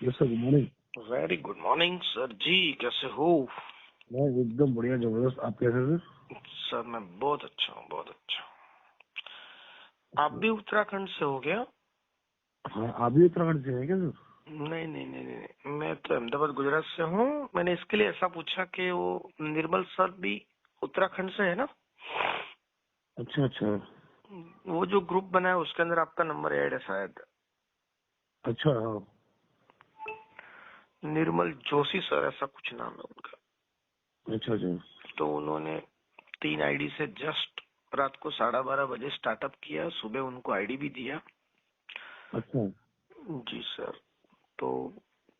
Yes sir, good morning. Very good morning sir ji, कैसे हो? मैं एकदम बढ़िया, जबरदस्त। आप कैसे सर? सर मैं बहुत अच्छा हूँ, बहुत अच्छा। आप भी उत्तराखंड से हो गया? हाँ, आप भी उत्तराखंड से हैं क्या सर? नहीं नहीं नहीं नहीं, मैं तो अहमदाबाद गुजरात से हूँ। मैंने इसके लिए ऐसा पूछा कि वो निर्मल सर भी उत्तराखंड से है ना? अच्छा अच्छा वो जो ग्रुप बना है उसके अंदर आपका नंबर ऐड है शायद। अच्छा। हाँ निर्मल जोशी सर, ऐसा कुछ नाम है उनका। अच्छा अच्छा। तो उन्होंने 3 आईडी से जस्ट रात को 12:30 बजे स्टार्टअप किया। सुबह उनको आईडी भी दिया। अच्छा जी सर। तो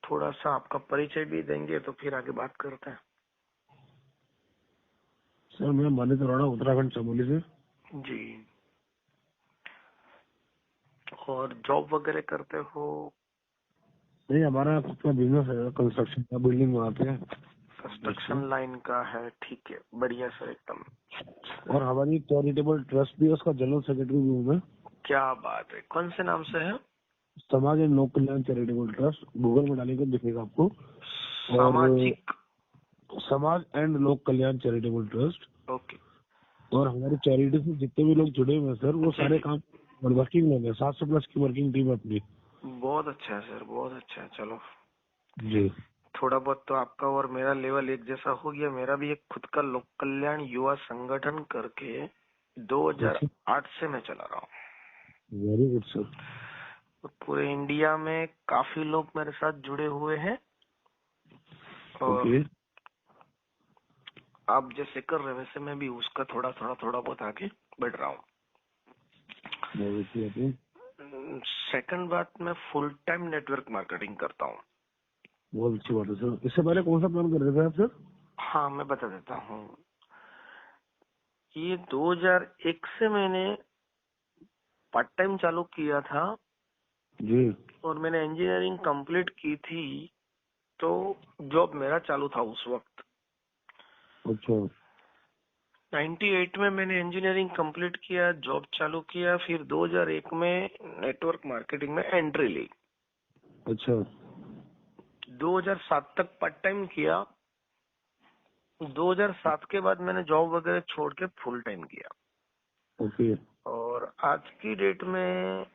थोड़ा सा आपका परिचय भी देंगे तो फिर आगे बात करते हैं। सर, मैं मानिक अरोड़ा, उत्तराखंड चमोली से। जी। और जॉब वगैरह करते हो? नहीं, हमारा खुद का बिजनेस है, कंस्ट्रक्शन का, बिल्डिंग बनाते हैं। कंस्ट्रक्शन लाइन का है, ठीक है, बढ़िया सर एकदम। और हमारी चैरिटेबल ट्रस्ट भी है, उसका जनरल सेक्रेटरी भी हूँ मैं। क्या बात है, कौन से नाम से है? समाज एंड लोक कल्याण चैरिटेबल ट्रस्ट, गूगल में डालेंगे दिखेगा आपको। और सामाजिक। समाज एंड लोक कल्याण चैरिटेबल ट्रस्ट। ओके। और हमारी चैरिटी से जितने भी लोग जुड़े हुए हैं सर, वो जी सारे जी, काम वर्किंग लोग हैं। 700+ की वर्किंग टीम है अपनी। बहुत अच्छा है सर, बहुत अच्छा है। चलो, जी थोड़ा बहुत तो आपका और मेरा लेवल एक जैसा हो गया। मेरा भी एक खुद का लोक कल्याण युवा संगठन करके 2008 से मैं चला रहा हूँ। Very good sir. और पूरे इंडिया में काफी लोग मेरे साथ जुड़े हुए हैं। और ओके। आप जैसे कर रहे वैसे मैं भी उसका थोड़ा बहुत आगे बढ़ रहा हूँ। बहुत अच्छी बात है। सेकंड बात, मैं फुल टाइम नेटवर्क मार्केटिंग करता हूँ। बहुत अच्छी बात है सर। इससे पहले कौन सा प्लान कर रहे थे आप सर? हाँ, मैं बता देता हूँ। ये 2001 से मैंने पार्ट टाइम चालू किया था। जी। और मैंने इंजीनियरिंग कंप्लीट की थी। तो जॉब मेरा चालू था उस वक्त। अच्छा 98 में मैंने इंजीनियरिंग कंप्लीट किया, जॉब चालू किया। फिर 2001 में नेटवर्क मार्केटिंग में एंट्री ली। अच्छा 2007 तक पार्ट टाइम किया। 2007 के बाद मैंने जॉब वगैरह छोड़ के फुल टाइम किया। ओके। और आज की डेट में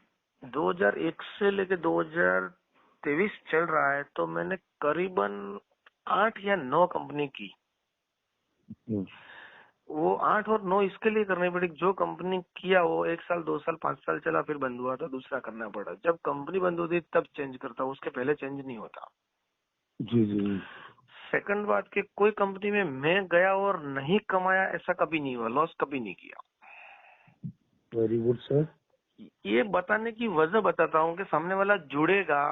2001 से लेके 2023 चल रहा है, तो मैंने करीबन 8 या 9 कंपनी की। वो 8 और 9 इसके लिए करनी पड़ी, जो कंपनी किया वो 1 साल 2 साल 5 साल चला, फिर बंद हुआ, तो दूसरा करना पड़ा। जब कंपनी बंद होती तब चेंज करता, उसके पहले चेंज नहीं होता। जी जी। सेकंड बात कि कोई कंपनी में मैं गया और नहीं कमाया, ऐसा कभी नहीं हुआ, लॉस कभी नहीं किया। Very good sir. ये बताने की वजह बताता हूँ कि सामने वाला जुड़ेगा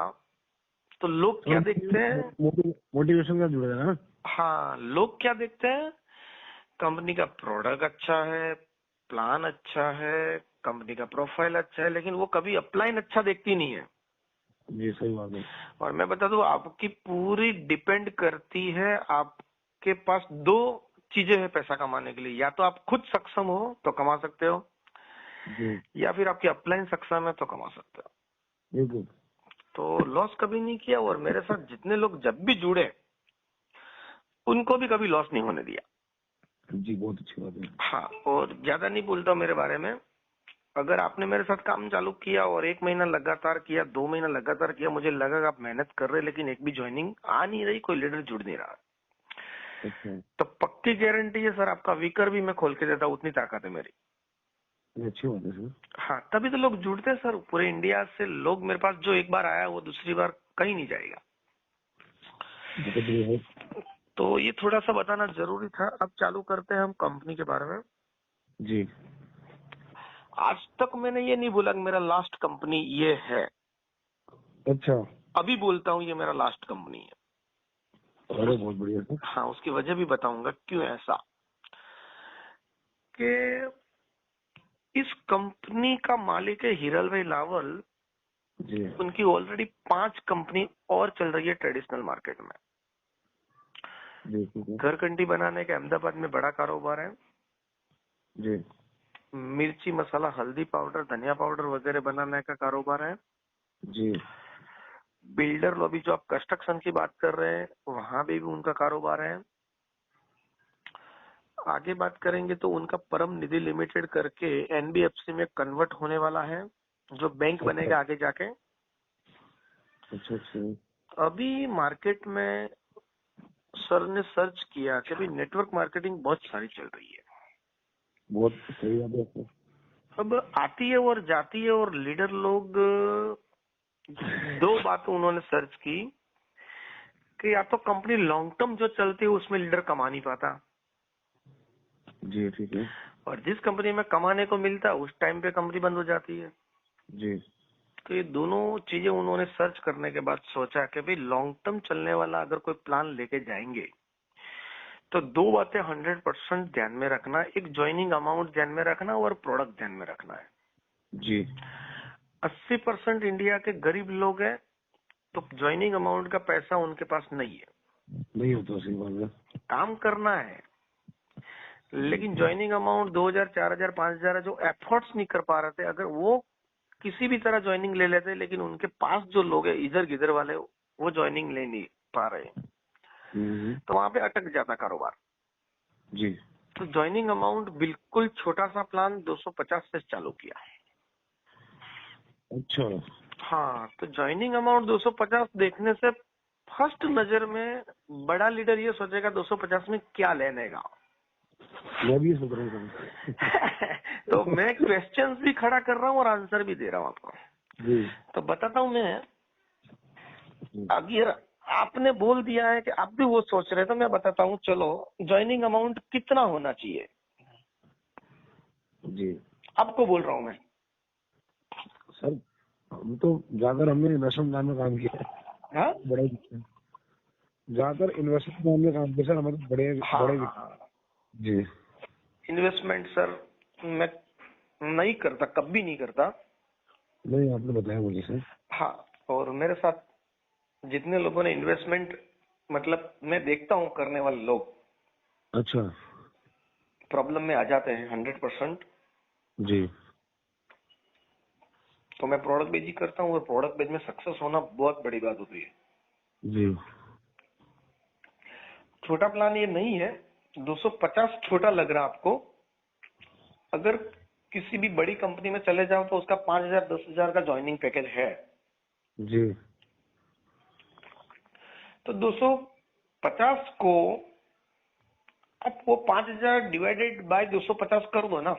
तो लोग क्या देखते हैं। मोटिवेशन का जुड़ा है ना। हाँ, लोग क्या देखते हैं? कंपनी का प्रोडक्ट अच्छा है, प्लान अच्छा है, कंपनी का प्रोफाइल अच्छा है, लेकिन वो कभी अपलाइन अच्छा देखती नहीं है। जी सही बात है। और मैं बता दूं, आपकी पूरी डिपेंड करती है, आपके पास 2 चीजें हैं पैसा कमाने के लिए। या तो आप खुद सक्षम हो तो कमा सकते हो, जी या फिर आपकी अपलाइन सक्षम है तो कमा सकते हो। बिल्कुल। तो लॉस कभी नहीं किया। और मेरे साथ जितने लोग जब भी जुड़े उनको भी कभी लॉस नहीं होने दिया। जी बहुत अच्छी बात है। हाँ, और ज्यादा नहीं बोलता मेरे बारे में। अगर आपने मेरे साथ काम चालू किया और 1 महीना लगातार किया, 2 महीना लगातार किया, मुझे लगा कि आप मेहनत कर रहे, लेकिन एक भी ज्वाइनिंग आ नहीं रही, कोई लीडर जुड़ नहीं रहा, अच्छा, तो पक्की गारंटी है सर, आपका वीकर भी मैं खोल के देता हूं, उतनी ताकत है मेरी। ये अच्छी बात है सर। हाँ, तभी तो लोग जुड़ते हैं सर। पूरे इंडिया से लोग मेरे पास, जो एक बार आया वो दूसरी बार कहीं नहीं जाएगा। बहुत बढ़िया है। तो ये थोड़ा सा बताना जरूरी था। अब चालू करते हैं हम कंपनी के बारे में। जी। आज तक मैंने ये नहीं बोला कि मेरा लास्ट कंपनी ये है। अच्छा। अभी बोलता हूँ ये मेरा लास्ट कंपनी है। अरे बहुत बढ़िया सर। हाँ, उसकी वजह भी बताऊंगा क्यों ऐसा। कि इस कंपनी का मालिक है हिरल भाई लावल। जी उनकी ऑलरेडी 5 कंपनी और चल रही है ट्रेडिशनल मार्केट में। जी ठीक है। घरकंडी बनाने के अहमदाबाद में बड़ा कारोबार है। जी मिर्ची मसाला, हल्दी पाउडर, धनिया पाउडर वगैरह बनाने का कारोबार है। जी बिल्डर लॉबी जो आप कंस्ट्रक्शन की बात कर रहे हैं वहां पे भी उनका कारोबार है। आगे बात करेंगे तो उनका परम निधि लिमिटेड करके एनबीएफसी में कन्वर्ट होने वाला है, जो बैंक बनेगा आगे जाके। अच्छा अच्छा। अभी मार्केट में सर ने सर्च किया कि अभी नेटवर्क मार्केटिंग बहुत सारी चल रही है। बहुत सही बात है आपको। अब आती है और जाती है, और लीडर लोग दो बातें उन्होंने सर्च की कि या तो कंपनी लॉन्ग टर्म जो चलती है उसमें लीडर कमा नहीं पाता, जी ठीक है। और जिस कंपनी में कमाने को मिलता है उस टाइम पे कंपनी बंद हो जाती है। जी। तो ये दोनों चीजें उन्होंने सर्च करने के बाद सोचा कि भाई लॉन्ग टर्म चलने वाला अगर कोई प्लान लेके जाएंगे तो दो बातें 100% ध्यान में रखना, एक ज्वाइनिंग अमाउंट ध्यान में रखना और प्रोडक्ट ध्यान में रखना है। जी। 80% इंडिया के गरीब लोग हैं, तो ज्वाइनिंग अमाउंट का पैसा उनके पास नहीं है। नहीं होता, सही बात है। काम करना है लेकिन ज्वाइनिंग अमाउंट 2000, 4000, 5000 जो एफर्ट्स नहीं कर पा रहे थे, अगर वो किसी भी तरह ज्वाइनिंग ले लेते, लेकिन उनके पास जो लोग हैं इधर गिधर वाले वो ज्वाइनिंग ले नहीं पा रहे, तो वहां पे अटक जाता कारोबार। जी। तो ज्वाइनिंग अमाउंट बिल्कुल छोटा सा प्लान 250 से चालू किया। अच्छा। हाँ, तो ज्वाइनिंग अमाउंट 250 देखने से फर्स्ट नजर में बड़ा लीडर ये सोचेगा 250 में क्या लेने का। मैं भी सोच रहा हूँ। तो मैं क्वेश्चंस भी खड़ा कर रहा हूँ और आंसर भी दे रहा हूँ आपको। जी। तो बताता हूँ मैं। अगर आपने बोल दिया है कि आप भी वो सोच रहे, तो मैं बताता हूँ। चलो, ज्वाइनिंग अमाउंट कितना होना चाहिए जी आपको बोल रहा हूँ मैं। सर, हम तो ज्यादातर हमने इन्वेस्टमेंट प्लान में काम किया है। हाँ बड़े ज्यादातर इन्वेस्टमेंट प्लान में काम किया सर, हमारे बड़े बड़े। हाँ, जी। इन्वेस्टमेंट सर मैं नहीं करता, कभी नहीं करता। नहीं, आपने बताया मुझे सर। हाँ, और मेरे साथ जितने लोगों ने इन्वेस्टमेंट, मतलब मैं देखता हूँ करने वाले लोग अच्छा। प्रॉब्लम में आ जाते हैं 100%। जी। तो मैं प्रोडक्ट बेच ही करता हूँ, और प्रोडक्ट बेच में सक्सेस होना बहुत बड़ी बात होती है। जी। छोटा प्लान ये नहीं है, 250 छोटा लग रहा आपको। अगर किसी भी बड़ी कंपनी में चले जाओ तो उसका 5000, 10,000 का ज्वाइनिंग पैकेज है। जी। तो 250 को आप वो 5000 डिवाइडेड बाय 250 कर दो ना।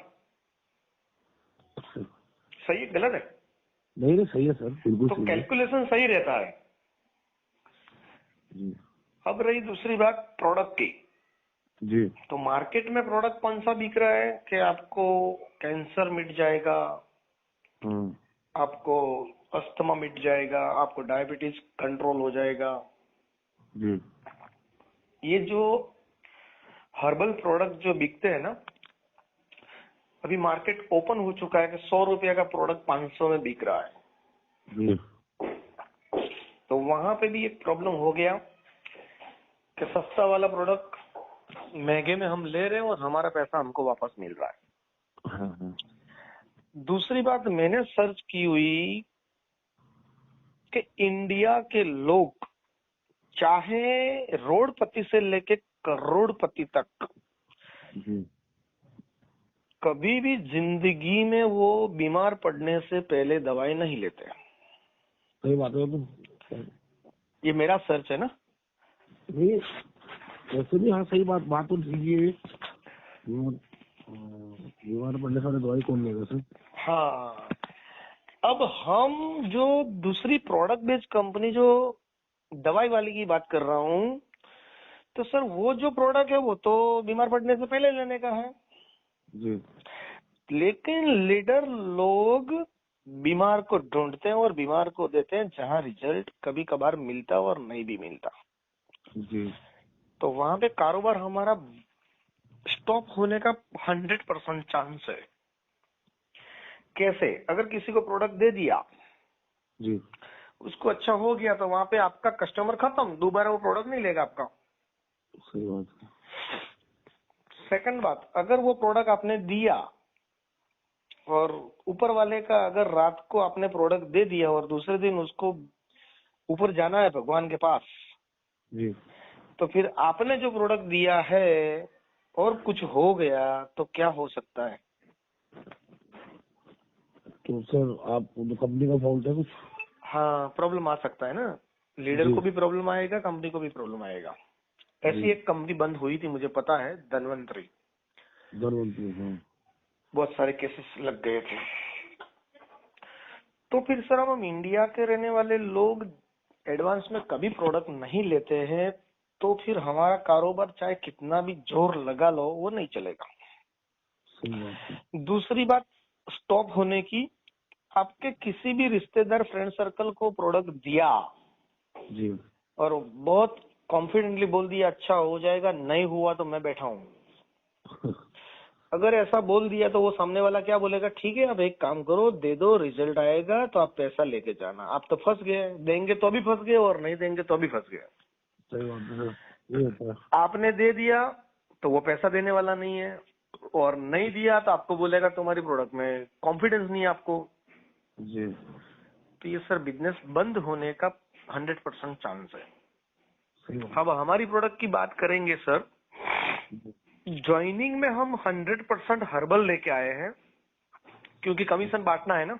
सही है गलत है? नहीं नहीं, सही है सर, बिल्कुल तो सही है। कैलकुलेशन सही रहता है। जी। अब रही दूसरी बात प्रोडक्ट की। जी। तो मार्केट में प्रोडक्ट कौन सा बिक रहा है कि आपको कैंसर मिट जाएगा, आपको अस्थमा मिट जाएगा, आपको डायबिटीज कंट्रोल हो जाएगा। जी। ये जो हर्बल प्रोडक्ट जो बिकते हैं ना, अभी मार्केट ओपन हो चुका है कि 100 रुपया का प्रोडक्ट 500 में बिक रहा है। जी। तो वहां पे भी एक प्रॉब्लम हो गया कि सस्ता वाला प्रोडक्ट महंगे में हम ले रहे हैं और हमारा पैसा हमको वापस मिल रहा है। हाँ हाँ। दूसरी बात मैंने सर्च की हुई कि इंडिया के लोग चाहे रोडपति से लेके करोड़पति तक जी। कभी भी जिंदगी में वो बीमार पड़ने से पहले दवाई नहीं लेते। सही बात है। तो ये मेरा सर्च है ना। नहीं, वैसे भी हाँ, सही बात तो ठीक है। बीमार पड़ने से दवाई कौन लेगा सर? हाँ, अब हम जो दूसरी प्रोडक्ट बेस्ड कंपनी जो दवाई वाली की बात कर रहा हूँ, तो सर वो जो प्रोडक्ट है वो तो बीमार पड़ने से पहले लेने का है। जी। लेकिन लीडर लोग बीमार को ढूंढते हैं और बीमार को देते हैं जहां रिजल्ट कभी कभार मिलता और नहीं भी मिलता। जी। तो वहां पे कारोबार हमारा स्टॉप होने का 100% चांस है। कैसे? अगर किसी को प्रोडक्ट दे दिया, जी। उसको अच्छा हो गया, तो वहां पे आपका कस्टमर खत्म, दोबारा वो प्रोडक्ट नहीं लेगा आपका। सही बात है। सेकंड बात, अगर वो प्रोडक्ट आपने दिया और ऊपर वाले का अगर रात को आपने प्रोडक्ट दे दिया और दूसरे दिन उसको ऊपर जाना है भगवान के पास। जी। तो फिर आपने जो प्रोडक्ट दिया है और कुछ हो गया तो क्या हो सकता है? तो सर आप कंपनी का फॉल्ट है कुछ? हाँ, प्रॉब्लम आ सकता है ना, लीडर जी। को भी प्रॉब्लम आएगा, कंपनी को भी प्रॉब्लम आएगा। ऐसी जी। एक कंपनी बंद हुई थी, मुझे पता है, धनवंतरी। हाँ। बहुत सारे केसेस लग गए थे। तो फिर सर हम इंडिया के रहने वाले लोग एडवांस में कभी प्रोडक्ट नहीं लेते हैं, तो फिर हमारा कारोबार चाहे कितना भी जोर लगा लो वो नहीं चलेगा। सही बात है। दूसरी बात स्टॉप होने की, आपके किसी भी रिश्तेदार फ्रेंड सर्कल को प्रोडक्ट दिया जी। और बहुत कॉन्फिडेंटली बोल दिया अच्छा हो जाएगा, नहीं हुआ तो मैं बैठा हूँ। अगर ऐसा बोल दिया तो वो सामने वाला क्या बोलेगा, ठीक है अब एक काम करो, दे दो, रिजल्ट आएगा तो आप पैसा लेके जाना। आप तो फंस गए, देंगे तो भी फंस गए और नहीं देंगे तो भी फंस गए। सही बात है सर, ये होता है। आपने दे दिया तो वो पैसा देने वाला नहीं है, और नहीं दिया तो आपको बोलेगा तुम्हारी प्रोडक्ट में कॉन्फिडेंस नहीं है आपको। जी। तो ये सर बिजनेस बंद होने का 100% चांस है। सही बात। अब हमारी प्रोडक्ट की बात करेंगे सर, ज्वाइनिंग में हम 100% हर्बल लेके आए हैं, क्योंकि कमीशन बांटना है ना।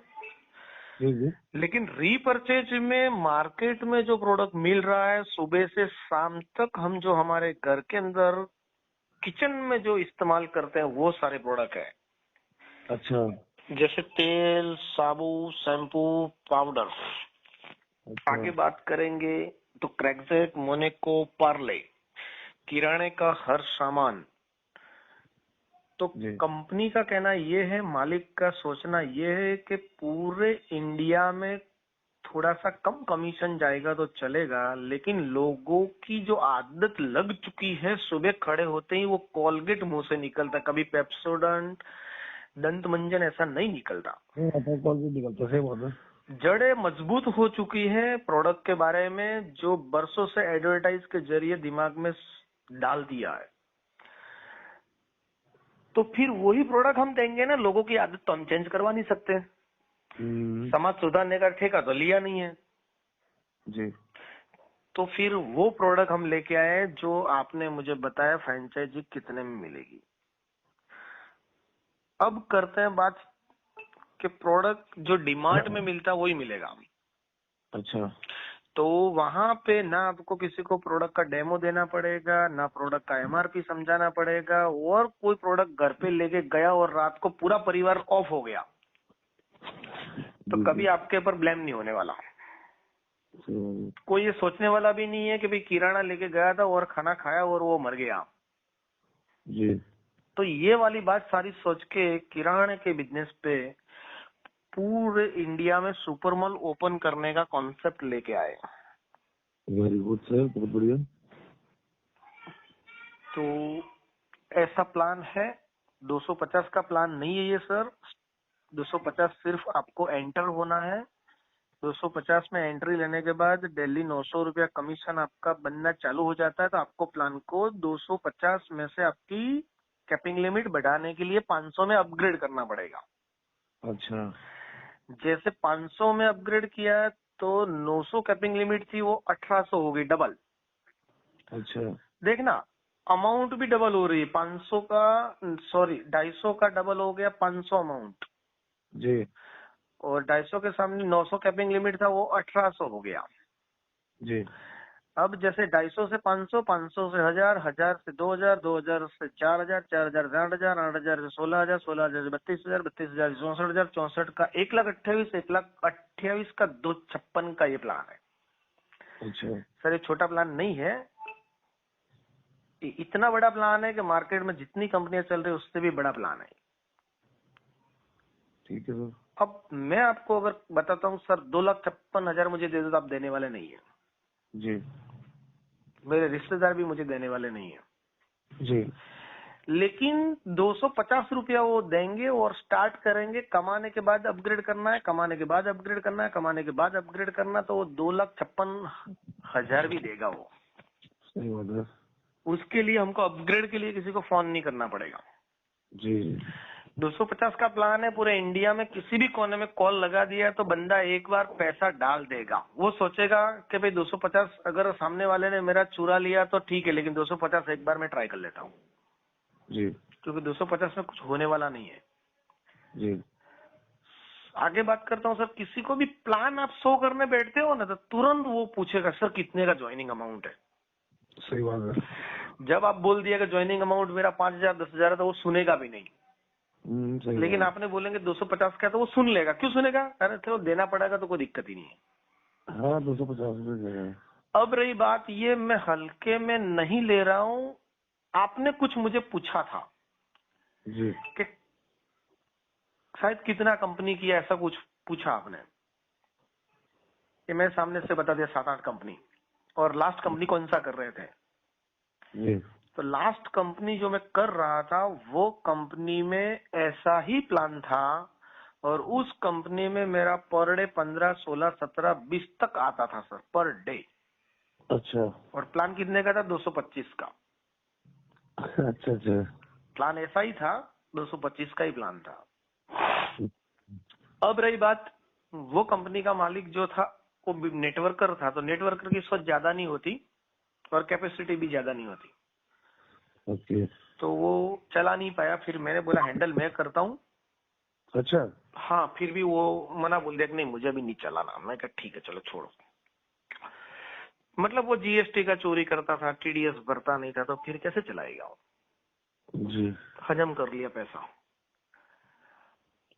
जी। जी। लेकिन रीपरचेज में मार्केट में जो प्रोडक्ट मिल रहा है सुबह से शाम तक, हम जो हमारे घर के अंदर किचन में जो इस्तेमाल करते हैं वो सारे प्रोडक्ट है। अच्छा। जैसे तेल, साबुन, शैम्पू, पाउडर। अच्छा। आगे बात करेंगे तो क्रैकजैक, मोनेको, पार्ले, किराने का हर सामान। तो जी। कंपनी का कहना ये है, मालिक का सोचना ये है कि पूरे इंडिया में थोड़ा सा कम कमीशन जाएगा तो चलेगा, लेकिन लोगों की जो आदत लग चुकी है, सुबह खड़े होते ही वो कोलगेट मुंह से निकलता, कभी पेप्सोडेंट, दंत मंजन ऐसा नहीं निकलता। कॉल भी निकलता, सही बात है। जड़ें मजबूत हो चुकी है प्रोडक्ट के बारे में, जो बरसों से एडवर्टाइज के जरिए दिमाग में डाल दिया है। तो फिर वही प्रोडक्ट हम देंगे ना, लोगों की आदत तो हम चेंज करवा नहीं सकते। समाज सुधारने का ठेका तो लिया नहीं है। जी। तो फिर वो प्रोडक्ट हम लेके आए जो आपने मुझे बताया फ्रेंचाइजी कितने में मिलेगी। अब करते हैं बात कि प्रोडक्ट जो डिमांड में मिलता है वही मिलेगा। अच्छा। तो वहां पे ना आपको किसी को प्रोडक्ट का डेमो देना पड़ेगा, ना प्रोडक्ट का एमआरपी समझाना पड़ेगा, और कोई प्रोडक्ट घर पे लेके गया और रात को पूरा परिवार ऑफ हो गया तो जी। कभी आपके ऊपर ब्लेम नहीं होने वाला। कोई ये सोचने वाला भी नहीं है कि भाई किराना लेके गया था और खाना खाया और वो मर गया। जी। तो ये वाली बात सारी सोच के किराने के बिजनेस पे पूरे इंडिया में सुपर मॉल ओपन करने का कॉन्सेप्ट लेके आए। वेरी गुड सर, बहुत बढ़िया। तो ऐसा प्लान है। 250 का प्लान नहीं है ये सर। 250 सिर्फ आपको एंटर होना है। 250 में एंट्री लेने के बाद डेली 900 रुपया कमीशन आपका बनना चालू हो जाता है। तो आपको प्लान को 250 में से आपकी कैपिंग लिमिट बढ़ाने के लिए 500 में अपग्रेड करना पड़ेगा। अच्छा। जैसे 500 में अपग्रेड किया तो 900 कैपिंग लिमिट थी, वो 1800 हो गई, डबल। अच्छा। देखना अमाउंट भी डबल हो रही है। 500 का, सॉरी 250 का डबल हो गया 500 अमाउंट, जी। और 250 के सामने 900 कैपिंग लिमिट था, वो 1800 हो गया। जी। अब जैसे 250 से 500, 500 से 1000, 1000 से 2000, 2000 से 4000, 4000 से 8000, 8000 से 16000, 16000 से 32000, 32000 से 64000, 64 का 1,28,000, 1,28,000 का 256 का ये प्लान है। अच्छा। सर ये छोटा प्लान नहीं है, इतना बड़ा प्लान है कि मार्केट में जितनी कंपनियां चल रही है उससे भी बड़ा प्लान है। ठीक है सर। अब मैं आपको अगर बताता हूँ सर, 2,56,000 मुझे दे दो तो आप देने वाले नहीं है। जी। मेरे रिश्तेदार भी मुझे देने वाले नहीं है। जी। लेकिन 250 रुपया वो देंगे और स्टार्ट करेंगे। कमाने के बाद अपग्रेड करना है, कमाने के बाद अपग्रेड करना है, कमाने के बाद अपग्रेड करना, तो वो 2,56,000 भी देगा वो। सही बात है। उसके लिए हमको अपग्रेड के लिए किसी को फोन नहीं करना पड़ेगा। जी। 250 का प्लान है, पूरे इंडिया में किसी भी कोने में कॉल लगा दिया तो बंदा एक बार पैसा डाल देगा। वो सोचेगा कि भाई 250 अगर सामने वाले ने मेरा चुरा लिया तो ठीक है, लेकिन 250 एक बार मैं ट्राई कर लेता हूँ, जी क्योंकि 250 में कुछ होने वाला नहीं है। जी आगे बात करता हूँ सर, किसी को भी प्लान आप 100 करने बैठते हो ना तो तुरंत वो पूछेगा सर कितने का ज्वाइनिंग अमाउंट है। सही बात है। जब आप बोल दिया कि ज्वाइनिंग अमाउंट मेरा 5,000 10,000 है तो वो सुनेगा भी नहीं। सही लेकिन बात आपने बोलेंगे 250 का तो वो सुन लेगा। क्यों सुनेगा? अरे तो देना पड़ेगा तो कोई दिक्कत ही नहीं है। है। हाँ 250 रुपये दे रहे हैं। अब रही बात, ये मैं हल्के में नहीं ले रहा हूँ। आपने कुछ मुझे पूछा था जी कि शायद कितना कंपनी की, ऐसा कुछ पूछा आपने, कि मैं सामने से बता दिया 7-8 कंपनी, और लास्ट कंपनी कौन सा कर रहे थे। जी तो लास्ट कंपनी जो मैं कर रहा था वो कंपनी में ऐसा ही प्लान था, और उस कंपनी में मेरा पर डे 15, 16, 17, 20 तक आता था सर, पर डे। अच्छा और प्लान कितने का था? 225 का। अच्छा अच्छा प्लान ऐसा ही था, 225 का ही प्लान था। अब रही बात, वो कंपनी का मालिक जो था वो नेटवर्कर था, तो नेटवर्कर की सोच ज्यादा नहीं होती और कैपेसिटी भी ज्यादा नहीं होती, ओके। तो वो चला नहीं पाया। फिर मैंने बोला हैंडल मैं करता हूँ। अच्छा हाँ, फिर भी वो मना बोल दिया कि नहीं मुझे अभी नहीं चलाना। मैं कहा ठीक है चलो छोड़ो। मतलब वो जीएसटी का चोरी करता था, टीडीएस भरता नहीं था, तो फिर कैसे चलाएगा वो। जी हजम कर लिया पैसा।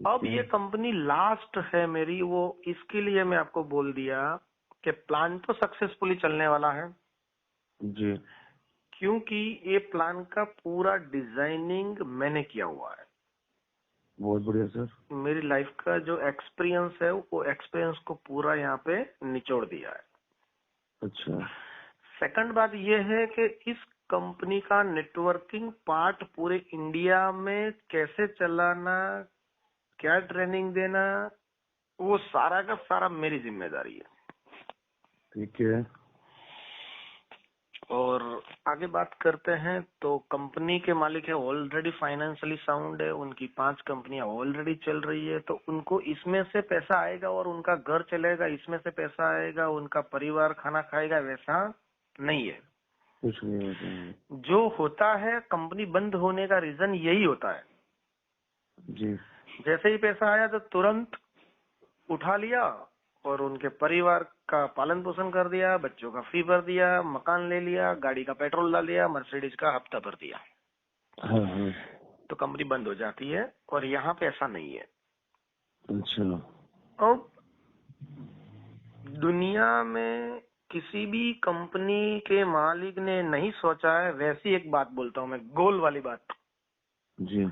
अब ठीक ये है। कंपनी लास्ट है मेरी, वो इसके लिए मैं आपको बोल दिया कि प्लान तो सक्सेसफुली चलने वाला है, जी क्योंकि ये प्लान का पूरा डिजाइनिंग मैंने किया हुआ है। बहुत बढ़िया सर। मेरी लाइफ का जो एक्सपीरियंस है वो एक्सपीरियंस को पूरा यहाँ पे निचोड़ दिया है। अच्छा सेकंड बात ये है कि इस कंपनी का नेटवर्किंग पार्ट पूरे इंडिया में कैसे चलाना, क्या ट्रेनिंग देना, वो सारा का सारा मेरी जिम्मेदारी है। ठीक है। और आगे बात करते हैं तो कंपनी के मालिक है ऑलरेडी फाइनेंशियली साउंड है, उनकी 5 कंपनियां ऑलरेडी चल रही है, तो उनको इसमें से पैसा आएगा और उनका घर चलेगा, इसमें से पैसा आएगा, उनका परिवार खाना खाएगा, वैसा नहीं है। कुछ नहीं होता है। जो होता है, कंपनी बंद होने का रीजन यही होता है। जी जैसे ही पैसा आया तो तुरंत उठा लिया और उनके परिवार का पालन पोषण कर दिया, बच्चों का फी भर दिया, मकान ले लिया, गाड़ी का पेट्रोल डाल दिया, मर्सिडीज का हफ्ता भर दिया, हाँ हाँ। तो कंपनी बंद हो जाती है। और यहाँ पे ऐसा नहीं है। अच्छा अब दुनिया में किसी भी कंपनी के मालिक ने नहीं सोचा है, वैसी एक बात बोलता हूँ मैं, गोल वाली बात। जी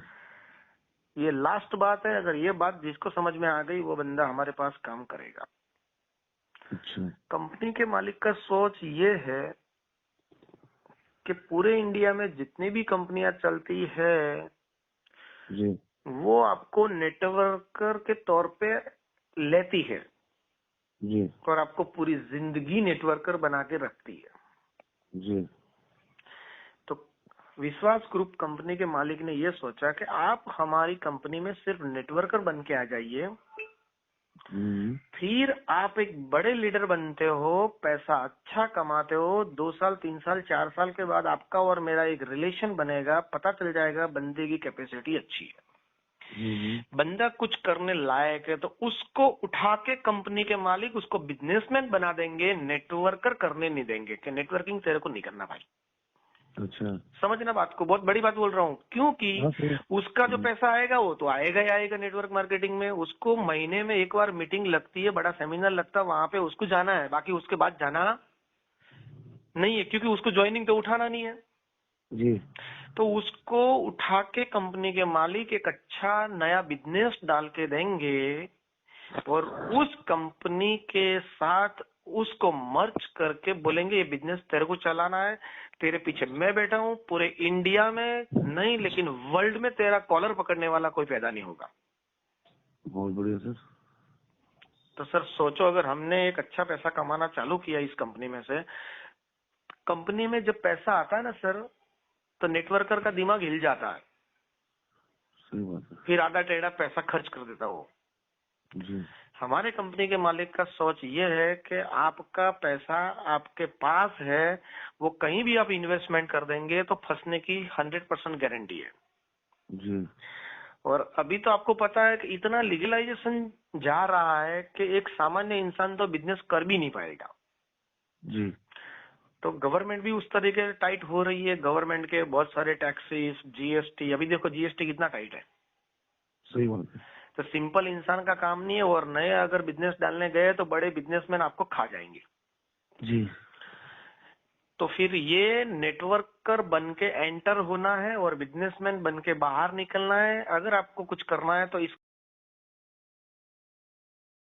ये लास्ट बात है, अगर ये बात जिसको समझ में आ गई वो बंदा हमारे पास काम करेगा। अच्छा कंपनी के मालिक का सोच ये है कि पूरे इंडिया में जितनी भी कंपनियां चलती है जी वो आपको नेटवर्कर के तौर पे लेती है जी और आपको पूरी जिंदगी नेटवर्कर बना के रखती है। जी तो विश्वास ग्रुप कंपनी के मालिक ने ये सोचा कि आप हमारी कंपनी में सिर्फ नेटवर्कर बन के आ जाइए, फिर आप एक बड़े लीडर बनते हो, पैसा अच्छा कमाते हो, 2 साल 3 साल 4 साल के बाद आपका और मेरा एक रिलेशन बनेगा, पता चल जाएगा बंदे की कैपेसिटी अच्छी है, बंदा कुछ करने लायक है, तो उसको उठा के कंपनी के मालिक उसको बिजनेसमैन बना देंगे, नेटवर्कर करने नहीं देंगे कि नेटवर्किंग तेरे को नहीं करना भाई। अच्छा समझना बात को, बहुत बड़ी बात बोल रहा हूँ, क्योंकि हाँ सर। उसका जो पैसा आएगा वो तो आएगा ही आएगा नेटवर्क मार्केटिंग में। उसको महीने में एक बार मीटिंग लगती है, बड़ा सेमिनार लगता है, वहां पे उसको जाना है, बाकी उसके बाद जाना नहीं है, क्योंकि उसको ज्वाइनिंग तो उठाना नहीं है। जी तो उसको उठा के कंपनी के मालिक एक अच्छा नया बिजनेस डाल के देंगे और उस कंपनी के साथ उसको मर्ज करके बोलेंगे ये बिजनेस तेरे को चलाना है, तेरे पीछे मैं बैठा हूं, पूरे इंडिया में नहीं लेकिन वर्ल्ड में तेरा कॉलर पकड़ने वाला कोई पैदा नहीं होगा। बहुत बढ़िया सर। तो सर सोचो, अगर हमने एक अच्छा पैसा कमाना चालू किया इस कंपनी में से, कंपनी में जब पैसा आता है ना सर, तो नेटवर्कर का दिमाग हिल जाता है। सही बात है फिर आधा टेढ़ा पैसा खर्च कर देता वो। जी। हमारे कंपनी के मालिक का सोच ये है कि आपका पैसा आपके पास है, वो कहीं भी आप इन्वेस्टमेंट कर देंगे तो फंसने की 100% गारंटी है। जी। और अभी तो आपको पता है कि इतना लीगलाइजेशन जा रहा है कि एक सामान्य इंसान तो बिजनेस कर भी नहीं पाएगा। जी। तो गवर्नमेंट भी उस तरीके से टाइट हो रही है, गवर्नमेंट के बहुत सारे टैक्सेस, जीएसटी, अभी देखो जीएसटी कितना टाइट है। सही बात है। तो सिंपल इंसान का काम नहीं है, और नए अगर बिजनेस डालने गए तो बड़े बिजनेसमैन आपको खा जाएंगे। जी। तो फिर ये नेटवर्कर बन के एंटर होना है और बिजनेसमैन बन के बाहर निकलना है। अगर आपको कुछ करना है तो इस